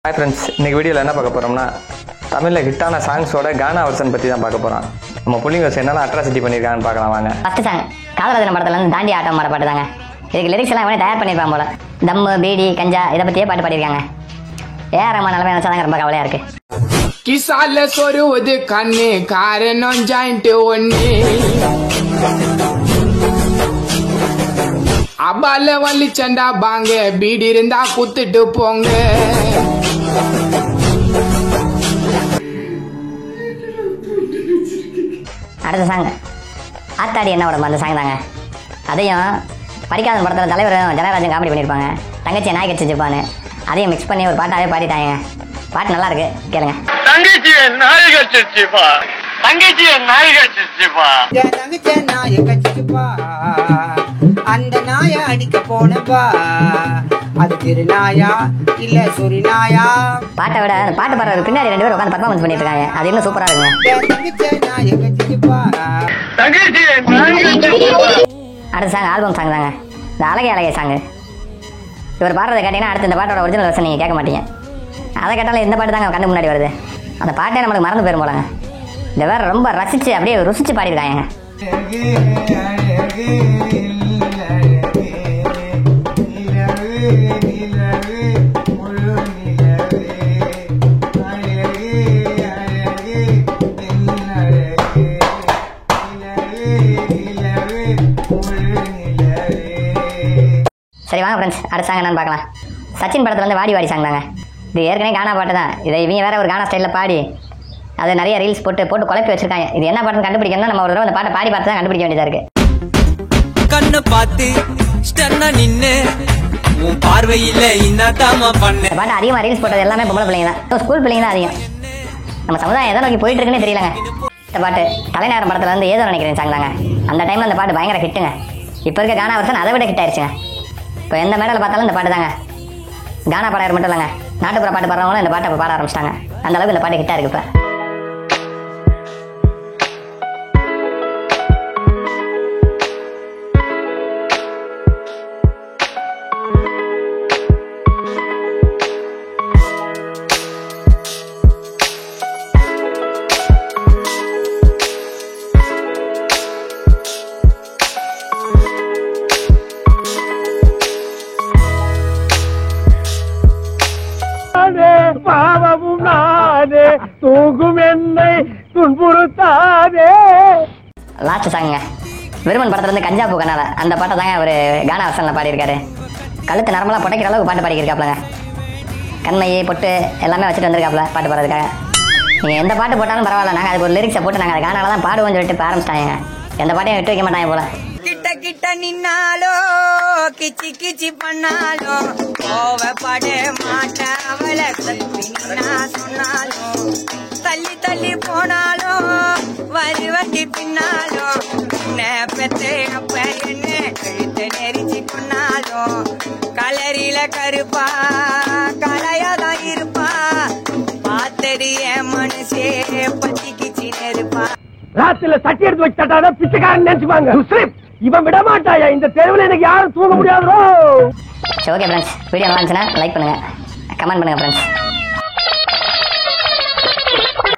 Hi friends, இன்றைக்கி வீடியோவில் என்ன பார்க்க போகிறோம்னா தமிழில் ஹிட்டான சாங்ஸோட கானா வெர்ஷன் பற்றி தான் பார்க்க போகிறோம். நம்ம புள்ளிங்க வெர்ஷன் என்னென்ன அட்ராசிட்டி பண்ணியிருக்காங்கன்னு பார்க்கலாம் வாங்க. ஃபஸ்ட்டு சாங் காதலரசன படத்துலேருந்து தாண்டி ஆட்டம் மாற பாட்டு தாங்க. இதுக்கு லிரிக்ஸ் எல்லாம் இவனே தயார் பண்ணியிருப்பாங்க போல. தம்மு பீடி கஞ்சா இதை பற்றியே பாட்டு பாடியிருக்காங்க. ஏஆர் ரஹ்மான் நிலைமை நினச்சாதாங்க ரொம்ப கவலையாக இருக்குது. கிசால சொருவது கண்ணு காரணம் ஜாயிண்ட் ஒண்ணு அபால வள்ளி சண்டா பாங்க பீடி இருந்தா குத்துட்டு போங்க. அடுத்த சாங் ஆத்தாடி என்ன உடம்பு அந்த சாங் தாங்க. அதையும் படிக்காத படத்தில் தலைவரும் ஜனராஜன் காமெடி பண்ணியிருப்பாங்க. தங்கச்சியை நாய் கடிச்சு வச்சுப்பான்னு அதையும் மிக்ஸ் பண்ணி ஒரு பாட்டாவே பாடிட்டாங்க. பாட்டு நல்லா இருக்கு, கேளுங்க. தங்கச்சியை நாய் கடிச்சிருச்சுப்பா, தங்கச்சியை நாய் கடிச்சிருச்சுப்பா, தங்கச்சியை நாயை கடிச்சிருப்பா, அந்த நாயை அடிக்க போனப்பா, அது திருநாயா இல்ல சொரி நாயா. பாட்டை விட அந்த பாட்டு பாடுறது பின்னாடி 2 பேரும் உட்காந்து பர்ஃபார்மன்ஸ் பண்ணிட்டு இருக்காங்க. அது இன்னும் சூப்பரா இருக்குங்க. தங்கச்சியை நாயை கடிச்சிருப்பா, தங்கச்சியை நாய் கடிச்சிருச்சுப்பா. அடுத்த சாங் ஆல்பம் சாங் தாங்க. இந்த அழகே அழகே சாங். இவர் பாடுறதை கேட்டீங்கன்னா அடுத்து இந்த பாட்டோட ஒரிஜினல் வெர்ஷன் நீங்கள் கேட்க மாட்டீங்க. அதை கேட்டாலும் இந்த பாட்டு தாங்க கண்டு முன்னாடி வருது. அந்த பாட்டே நம்மளுக்கு மறந்து போயிரும் போலங்க. இந்த வேற ரொம்ப ரசிச்சு அப்படியே ருசிச்சு பாடியிருக்காங்க. சரி வாங்க ஃப்ரெண்ட்ஸ், அடுத்த சாங் என்னன்னு பார்க்கலாம். சச்சின் படத்தில் வந்து வாடி வாடி சாங் தாங்க. இது ஏற்கனவே கானா பாட்டு தான். இதை இவங்க வேற ஒரு கானா ஸ்டைலில் பாடி அது நிறைய ரீல்ஸ் போட்டு குழப்பி வச்சிருக்காங்க. இது என்ன பாட்டுன்னு கண்டுபிடிக்கணும்னா நம்ம ஒரு தடவை அந்த பாட்டை பாடி பார்த்து தான் கண்டுபிடிக்க வேண்டியதாக இருக்கு. கண்ணு பார்த்து நின்னு உன் பார்வையில் இன்னதாமா பண்ண இந்த பாட்டு அதிகமாக ரீல்ஸ் போட்டது எல்லாமே பொம்பளை பிள்ளைங்க தான், ஸ்கூல் பிள்ளைங்க தான் அதிகம். நம்ம சமுதாயம் எதை நோக்கி போயிட்டு இருக்குன்னு தெரியலங்க. இந்த பாட்டு தலைநகரம் படத்தில் வந்து ஏதோ நினைக்கிறேன் சாங் தாங்க. அந்த டைமில் அந்த பாட்டு பயங்கர ஹிட்டுங்க. இப்போ இருக்க கானா வெர்ஷன் அதை விட ஹிட் ஆயிடுச்சுங்க. இப்போ எந்த மேடையில் பார்த்தாலும் இந்த பாட்டு தாங்க. கானா பாடகர் மட்டும் இல்லைங்க, நாட்டுப்புற பாட்டு பாடுறவங்களும் இந்த பாட்டை பாட ஆரம்பிச்சிட்டாங்க. அந்த அளவுக்கு இந்த பாட்டு ஹிட்டாக இருக்கு. இப்போ பாவமும் நானே தூங்கும் என்னை துன்புறுத்தாதே. லாஸ்ட் சாங்குங்க விருமன் படத்துல இருந்து கஞ்சா பூ கண்ணால அந்த பாட்டை தாங்க அவர் கானா வெர்ஷன்ல பாடியிருக்காரு. கழுத்து நரம்பெல்லாம் புடைக்கிற அளவுக்கு பாட்டு பாடியிருக்காப்லங்க. கண்மையை பொட்டு எல்லாமே வச்சுட்டு வந்திருக்காப்ல பாட்டு பாடுறதுக்காக. நீங்கள் எந்த பாட்டு போட்டாலும் பரவாயில்ல, நாங்கள் அதுக்கு ஒரு லிரிக்ஸை போட்டு நாங்கள் அதை கானால தான் பாடுவோம்னு சொல்லிட்டு இப்போ ஆரம்பிச்சிட்டாங்க. எந்த பாட்டையும் விட்டு வைக்க மாட்டாங்க போல. கிட்ட கிட்ட நின்னாலோ கிச்சி கிச்சி பண்ணாலோ கோவப்பட மாட்டேன் அவளை சொன்னாலும், தள்ளி தள்ளி போனாலும் வருவண்டி பின்னாலும், பெற்ற அப்ப என்ன கழுத்தை நெரிச்சு கொண்டாலும், கலரில கருப்பா கலையாதான் இருப்பா, பார்த்தது என் மனசே பத்தி கிச்சி நெருப்பா. ராத்திரில சட்டி எடுத்து வச்சு தட்டாத பிச்சைக்காரன் நினைச்சுப்பாங்க. இவன் விட மாட்டாயா, இந்த தெருவில் எனக்கு யாரும் தூங்க முடியாதோ. ஓகே ஃப்ரெண்ட்ஸ், வீடியோ நல்லா இருந்துச்சுன்னா லைக் பண்ணுங்கள், கமெண்ட் பண்ணுங்கள் ஃப்ரெண்ட்ஸ்.